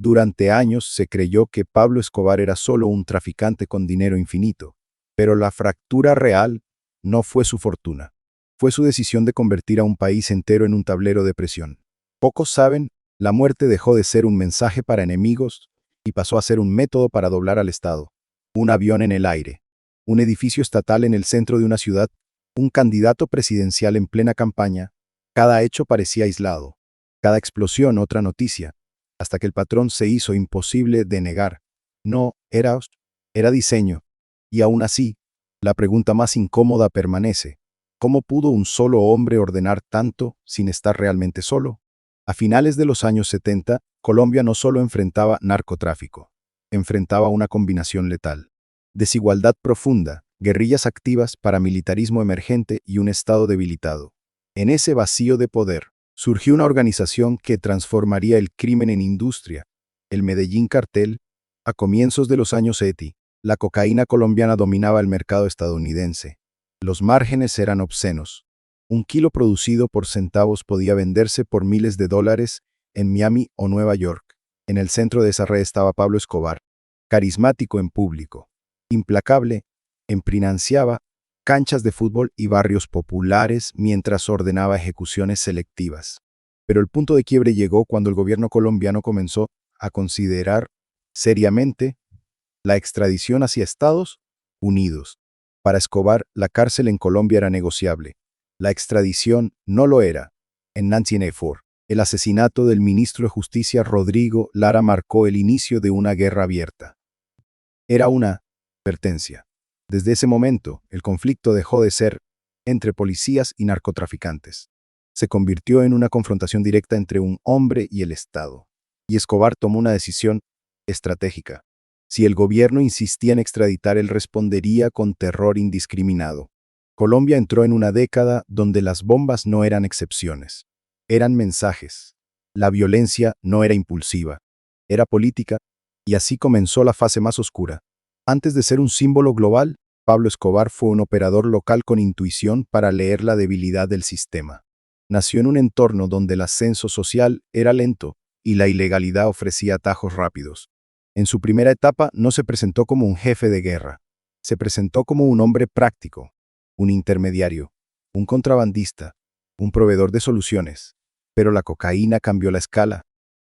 Durante años se creyó que Pablo Escobar era solo un traficante con dinero infinito, pero la fractura real no fue su fortuna. Fue su decisión de convertir a un país entero en un tablero de presión. Pocos saben, la muerte dejó de ser un mensaje para enemigos y pasó a ser un método para doblar al Estado. Un avión en el aire, un edificio estatal en el centro de una ciudad, un candidato presidencial en plena campaña. Cada hecho parecía aislado, cada explosión otra noticia, hasta que el patrón se hizo imposible de negar. No, era diseño. Y aún así, la pregunta más incómoda permanece. ¿Cómo pudo un solo hombre ordenar tanto sin estar realmente solo? A finales de los años 70, Colombia no solo enfrentaba narcotráfico, enfrentaba una combinación letal. Desigualdad profunda, guerrillas activas, paramilitarismo emergente y un Estado debilitado. En ese vacío de poder, surgió una organización que transformaría el crimen en industria, el Medellín Cartel. A comienzos de los años 70, la cocaína colombiana dominaba el mercado estadounidense. Los márgenes eran obscenos. Un kilo producido por centavos podía venderse por miles de dólares en Miami o Nueva York. En el centro de esa red estaba Pablo Escobar, carismático en público, implacable, financiaba canchas de fútbol y barrios populares mientras ordenaba ejecuciones selectivas. Pero el punto de quiebre llegó cuando el gobierno colombiano comenzó a considerar seriamente la extradición hacia Estados Unidos. Para Escobar, la cárcel en Colombia era negociable. La extradición no lo era. En Nancy Ford, el asesinato del ministro de Justicia Rodrigo Lara marcó el inicio de una guerra abierta. Era una advertencia. Desde ese momento, el conflicto dejó de ser entre policías y narcotraficantes. Se convirtió en una confrontación directa entre un hombre y el Estado. Y Escobar tomó una decisión estratégica. Si el gobierno insistía en extraditar, él respondería con terror indiscriminado. Colombia entró en una década donde las bombas no eran excepciones. Eran mensajes. La violencia no era impulsiva. Era política, y así comenzó la fase más oscura. Antes de ser un símbolo global, Pablo Escobar fue un operador local con intuición para leer la debilidad del sistema. Nació en un entorno donde el ascenso social era lento y la ilegalidad ofrecía atajos rápidos. En su primera etapa no se presentó como un jefe de guerra. Se presentó como un hombre práctico, un intermediario, un contrabandista, un proveedor de soluciones. Pero la cocaína cambió la escala,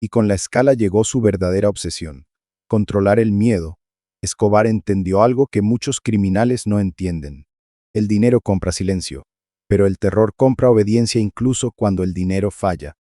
y con la escala llegó su verdadera obsesión: controlar el miedo. Escobar entendió algo que muchos criminales no entienden. El dinero compra silencio, pero el terror compra obediencia incluso cuando el dinero falla.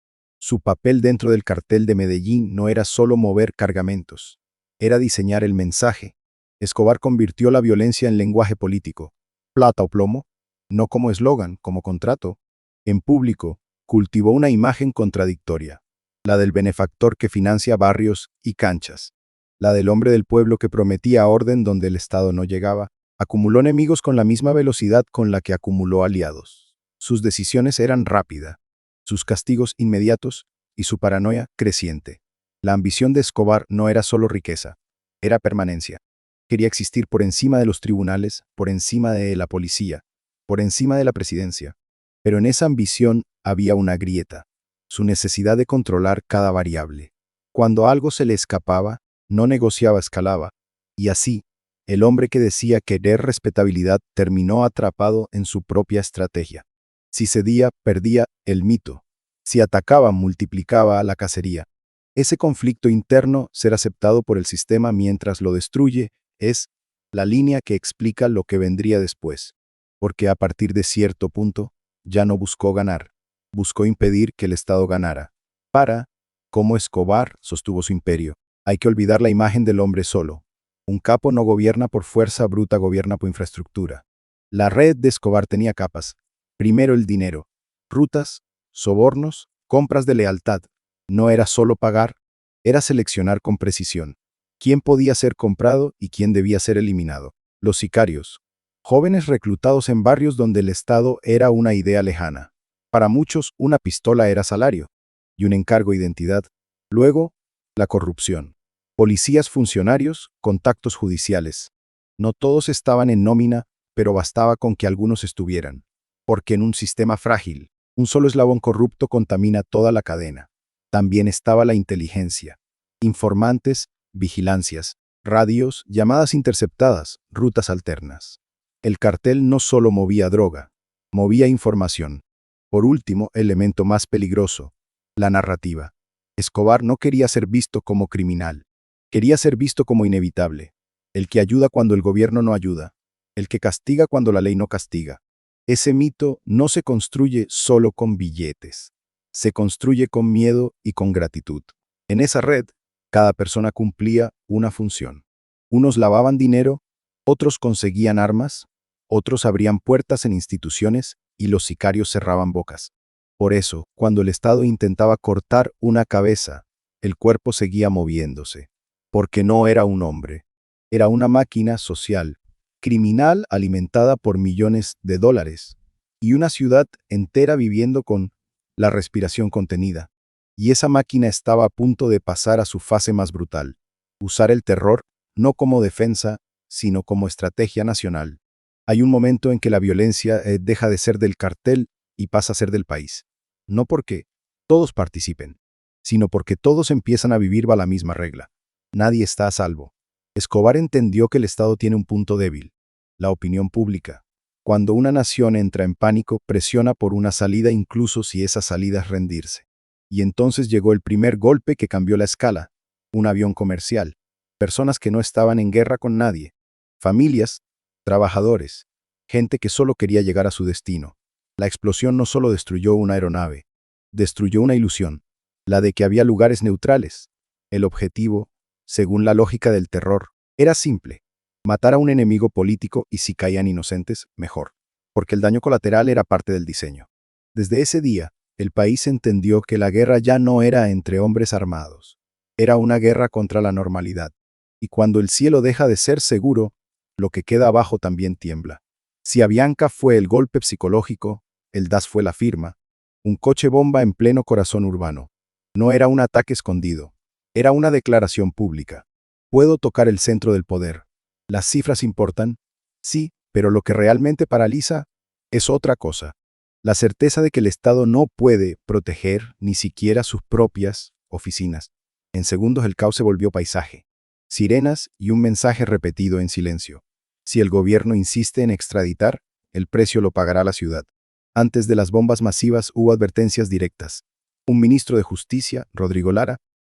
Su papel dentro del cartel de Medellín no era solo mover cargamentos, era diseñar el mensaje. Escobar convirtió la violencia en lenguaje político. Plata o plomo, no como eslogan, como contrato. En público, cultivó una imagen contradictoria: la del benefactor que financia barrios y canchas, la del hombre del pueblo que prometía orden donde el Estado no llegaba. Acumuló enemigos con la misma velocidad con la que acumuló aliados. Sus decisiones eran rápidas, sus castigos inmediatos y su paranoia creciente. La ambición de Escobar no era solo riqueza, era permanencia. Quería existir por encima de los tribunales, por encima de la policía, por encima de la presidencia. Pero en esa ambición había una grieta: su necesidad de controlar cada variable. Cuando algo se le escapaba, no negociaba, escalaba. Y así, el hombre que decía querer respetabilidad terminó atrapado en su propia estrategia. Si cedía, perdía el mito. Si atacaba, multiplicaba la cacería. Ese conflicto interno, ser aceptado por el sistema mientras lo destruye, es la línea que explica lo que vendría después. Porque a partir de cierto punto, ya no buscó ganar, buscó impedir que el Estado ganara. Como Escobar sostuvo su imperio, hay que olvidar la imagen del hombre solo. Un capo no gobierna por fuerza bruta, gobierna por infraestructura. La red de Escobar tenía capas. Primero el dinero, rutas, sobornos, compras de lealtad. No era solo pagar, era seleccionar con precisión quién podía ser comprado y quién debía ser eliminado. Los sicarios, jóvenes reclutados en barrios donde el Estado era una idea lejana. Para muchos, una pistola era salario y un encargo identidad. Luego, la corrupción. Policías, funcionarios, contactos judiciales. No todos estaban en nómina, pero bastaba con que algunos estuvieran. Porque en un sistema frágil, un solo eslabón corrupto contamina toda la cadena. También estaba la inteligencia. informantes, vigilancias, radios, llamadas interceptadas, rutas alternas. El cartel no solo movía droga, movía información. Por último, elemento más peligroso, la narrativa. Escobar no quería ser visto como criminal, quería ser visto como inevitable, el que ayuda cuando el gobierno no ayuda, el que castiga cuando la ley no castiga. Ese mito no se construye solo con billetes, se construye con miedo y con gratitud. En esa red, cada persona cumplía una función. Unos lavaban dinero, otros conseguían armas, otros abrían puertas en instituciones y los sicarios cerraban bocas. Por eso, cuando el Estado intentaba cortar una cabeza, el cuerpo seguía moviéndose, porque no era un hombre, era una máquina social, criminal alimentada por millones de dólares, y una ciudad entera viviendo con la respiración contenida. Y esa máquina estaba a punto de pasar a su fase más brutal, usar el terror no como defensa, sino como estrategia nacional. Hay un momento en que la violencia deja de ser del cartel y pasa a ser del país. No porque todos participen, sino porque todos empiezan a vivir bajo la misma regla. Nadie está a salvo. Escobar entendió que el Estado tiene un punto débil, la opinión pública. Cuando una nación entra en pánico, presiona por una salida incluso si esa salida es rendirse. Y entonces llegó el primer golpe que cambió la escala, un avión comercial, personas que no estaban en guerra con nadie, familias, trabajadores, gente que solo quería llegar a su destino. La explosión no solo destruyó una aeronave, destruyó una ilusión, la de que había lugares neutrales. El objetivo, según la lógica del terror, era simple: matar a un enemigo político y si caían inocentes, mejor, porque el daño colateral era parte del diseño. Desde ese día, el país entendió que la guerra ya no era entre hombres armados, era una guerra contra la normalidad. Y cuando el cielo deja de ser seguro, lo que queda abajo también tiembla. Si Avianca fue el golpe psicológico, el DAS fue la firma, un coche bomba en pleno corazón urbano. No era un ataque escondido, era una declaración pública. Puedo tocar el centro del poder. ¿Las cifras importan? Sí, pero lo que realmente paraliza es otra cosa. La certeza de que el Estado no puede proteger ni siquiera sus propias oficinas. En segundos el caos se volvió paisaje. Sirenas y un mensaje repetido en silencio. Si el gobierno insiste en extraditar, el precio lo pagará la ciudad. Antes de las bombas masivas hubo advertencias directas. Un ministro de Justicia, Rodrigo Lara,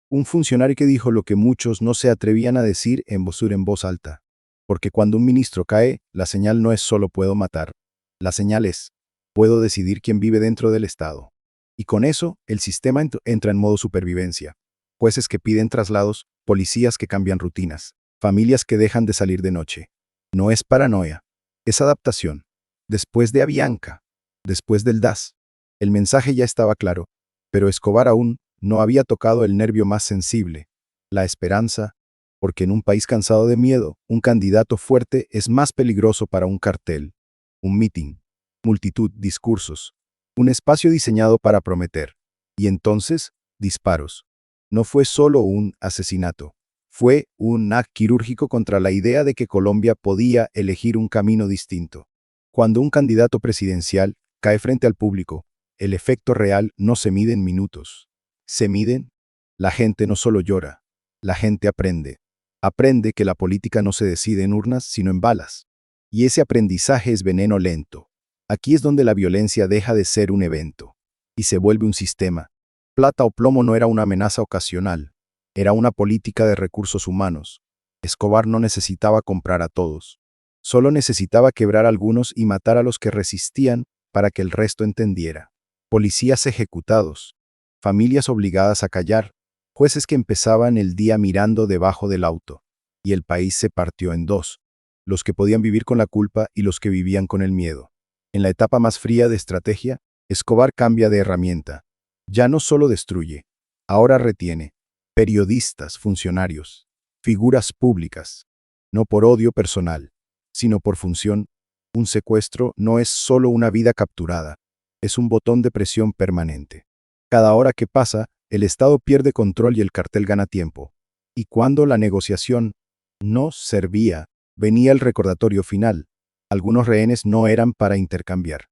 un funcionario que dijo lo que muchos no se atrevían a decir en voz alta. Porque cuando un ministro cae, la señal no es solo puedo matar. La señal es, puedo decidir quién vive dentro del Estado. Y con eso, el sistema entra en modo supervivencia. Jueces que piden traslados, policías que cambian rutinas, familias que dejan de salir de noche. No es paranoia, es adaptación. Después de Avianca, después del DAS, el mensaje ya estaba claro, pero Escobar aún no había tocado el nervio más sensible, la esperanza, porque en un país cansado de miedo, un candidato fuerte es más peligroso para un cartel, un mitin, multitud, discursos, un espacio diseñado para prometer. Y entonces, disparos. No fue solo un asesinato, fue un acto quirúrgico contra la idea de que Colombia podía elegir un camino distinto. Cuando un candidato presidencial cae frente al público, el efecto real no se mide en minutos. Se miden. La gente no solo llora, la gente aprende. Aprende que la política no se decide en urnas, sino en balas. Y ese aprendizaje es veneno lento. Aquí es donde la violencia deja de ser un evento y se vuelve un sistema. Plata o plomo no era una amenaza ocasional, era una política de recursos humanos. Escobar no necesitaba comprar a todos, solo necesitaba quebrar a algunos y matar a los que resistían para que el resto entendiera. Policías ejecutados, familias obligadas a callar, jueces que empezaban el día mirando debajo del auto, y el país se partió en dos, los que podían vivir con la culpa y los que vivían con el miedo. En la etapa más fría de estrategia, Escobar cambia de herramienta. Ya no solo destruye, ahora retiene periodistas, funcionarios, figuras públicas, no por odio personal, sino por función. Un secuestro no es solo una vida capturada, es un botón de presión permanente. Cada hora que pasa, el Estado pierde control y el cartel gana tiempo. Y cuando la negociación no servía, venía el recordatorio final. Algunos rehenes no eran para intercambiar.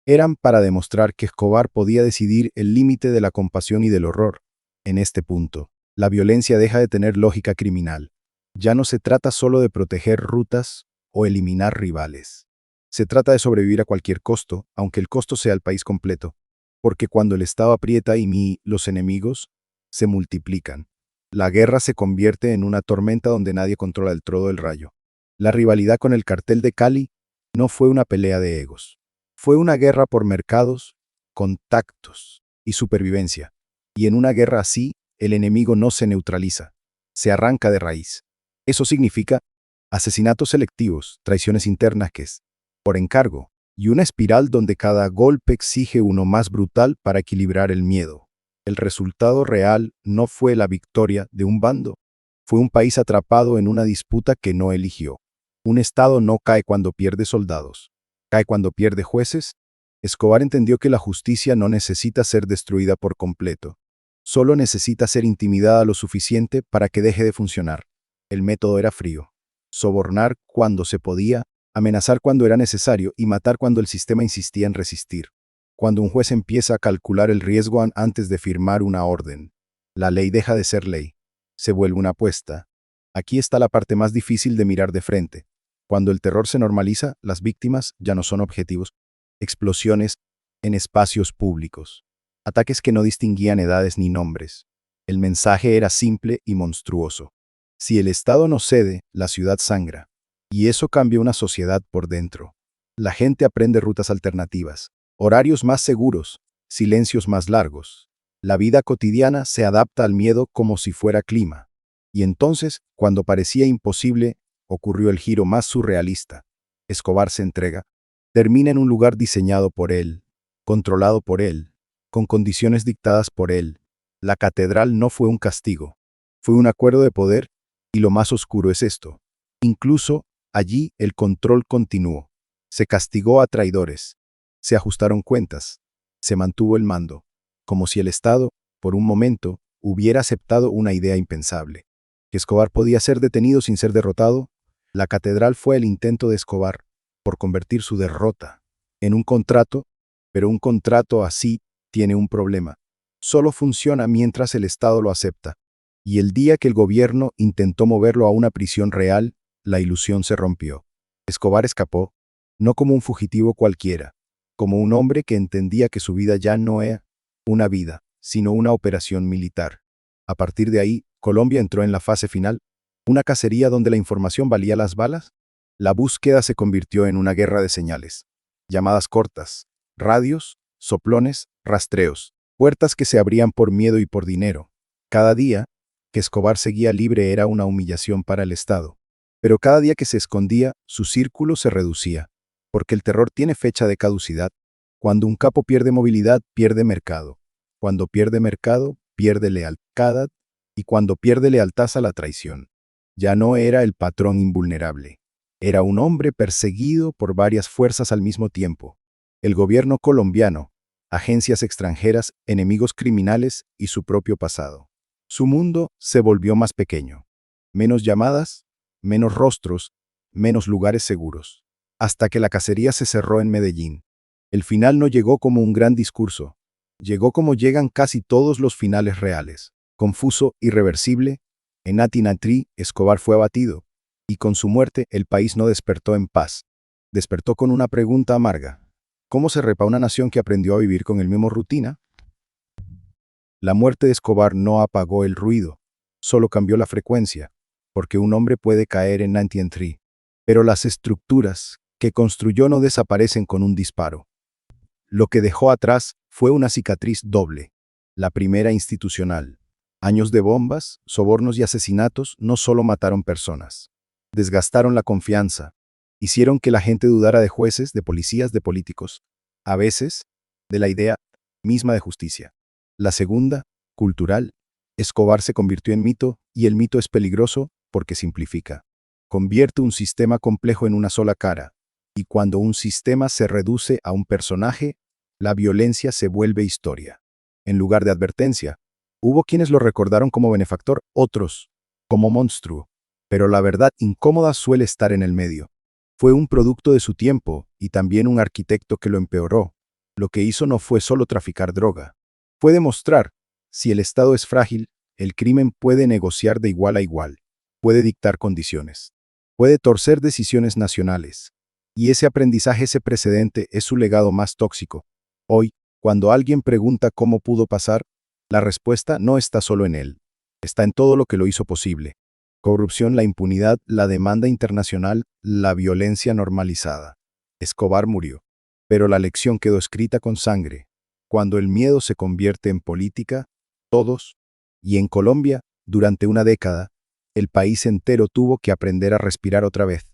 Eran para demostrar que Escobar podía decidir el límite de la compasión y del horror. En este punto, La violencia deja de tener lógica criminal. Ya no se trata solo de proteger rutas o eliminar rivales. Se trata de sobrevivir a cualquier costo, aunque el costo sea el país completo. Porque cuando el Estado aprieta y los enemigos se multiplican. La guerra se convierte en una tormenta donde nadie controla el trodo del rayo. La rivalidad con el cartel de Cali no fue una pelea de egos. Fue una guerra por mercados, contactos y supervivencia. Y en una guerra así, el enemigo no se neutraliza, se arranca de raíz. Eso significa asesinatos selectivos, traiciones internas que es por encargo, y una espiral donde cada golpe exige uno más brutal para equilibrar el miedo. El resultado real no fue la victoria de un bando, fue un país atrapado en una disputa que no eligió. Un Estado no cae cuando pierde soldados, cae cuando pierde jueces. Escobar entendió que la justicia no necesita ser destruida por completo, solo necesita ser intimidada lo suficiente para que deje de funcionar. El método era frío: sobornar cuando se podía, amenazar cuando era necesario y matar cuando el sistema insistía en resistir. Cuando un juez empieza a calcular el riesgo antes de firmar una orden, la ley deja de ser ley, se vuelve una apuesta. Aquí está la parte más difícil de mirar de frente. Cuando el terror se normaliza, las víctimas ya no son objetivos. Explosiones en espacios públicos. Ataques que no distinguían edades ni nombres. El mensaje era simple y monstruoso: si el Estado no cede, la ciudad sangra. Y eso cambia una sociedad por dentro. La gente aprende rutas alternativas, horarios más seguros, silencios más largos. La vida cotidiana se adapta al miedo como si fuera clima. Y entonces, cuando parecía imposible, ocurrió el giro más surrealista. Escobar se entrega. Termina en un lugar diseñado por él, controlado por él, con condiciones dictadas por él. La catedral no fue un castigo, fue un acuerdo de poder, y lo más oscuro es esto. Incluso allí el control continuó. Se castigó a traidores, se ajustaron cuentas, se mantuvo el mando, como si el Estado, por un momento, hubiera aceptado una idea impensable: que Escobar podía ser detenido sin ser derrotado. La catedral fue el intento de Escobar por convertir su derrota en un contrato, pero un contrato así tiene un problema. Solo funciona mientras el Estado lo acepta. Y el día que el gobierno intentó moverlo a una prisión real, la ilusión se rompió. Escobar escapó, no como un fugitivo cualquiera, como un hombre que entendía que su vida ya no era una vida, sino una operación militar. A partir de ahí, Colombia entró en la fase final, una cacería donde la información valía las balas. La búsqueda se convirtió en una guerra de señales. Llamadas cortas, radios, soplones, rastreos, puertas que se abrían por miedo y por dinero. Cada día que Escobar seguía libre era una humillación para el Estado. Pero cada día que se escondía, su círculo se reducía, porque el terror tiene fecha de caducidad. Cuando un capo pierde movilidad, pierde mercado. Cuando pierde mercado, pierde lealtad, y cuando pierde lealtad a la traición. Ya no era el patrón invulnerable. Era un hombre perseguido por varias fuerzas al mismo tiempo: el gobierno colombiano, agencias extranjeras, enemigos criminales y su propio pasado. Su mundo se volvió más pequeño. Menos llamadas, menos rostros, menos lugares seguros. Hasta que la cacería se cerró en Medellín. El final no llegó como un gran discurso. Llegó como llegan casi todos los finales reales: confuso, irreversible. En Atinatrí, Escobar fue abatido, y con su muerte el país no despertó en paz. Despertó con una pregunta amarga: ¿cómo se repara una nación que aprendió a vivir con el mismo rutina? La muerte de Escobar no apagó el ruido, solo cambió la frecuencia, porque un hombre puede caer en Atinatrí, pero las estructuras que construyó no desaparecen con un disparo. Lo que dejó atrás fue una cicatriz doble. La primera, institucional. Años de bombas, sobornos y asesinatos no solo mataron personas, desgastaron la confianza, hicieron que la gente dudara de jueces, de policías, de políticos, a veces de la idea misma de justicia. La segunda, cultural. Escobar se convirtió en mito, y el mito es peligroso porque simplifica. Convierte un sistema complejo en una sola cara, y cuando un sistema se reduce a un personaje, la violencia se vuelve historia. En lugar de advertencia, hubo quienes lo recordaron como benefactor, otros como monstruo. Pero la verdad incómoda suele estar en el medio. Fue un producto de su tiempo y también un arquitecto que lo empeoró. Lo que hizo no fue solo traficar droga. Fue demostrar: si el Estado es frágil, El crimen puede negociar de igual a igual, puede dictar condiciones, puede torcer decisiones nacionales. Y ese aprendizaje, ese precedente, es su legado más tóxico. Hoy, cuando alguien pregunta cómo pudo pasar, la respuesta no está solo en él, está en todo lo que lo hizo posible. Corrupción, la impunidad, la demanda internacional, la violencia normalizada. Escobar murió, pero la lección quedó escrita con sangre. Cuando el miedo se convierte en política, todos, y en Colombia, durante una década, el país entero tuvo que aprender a respirar otra vez.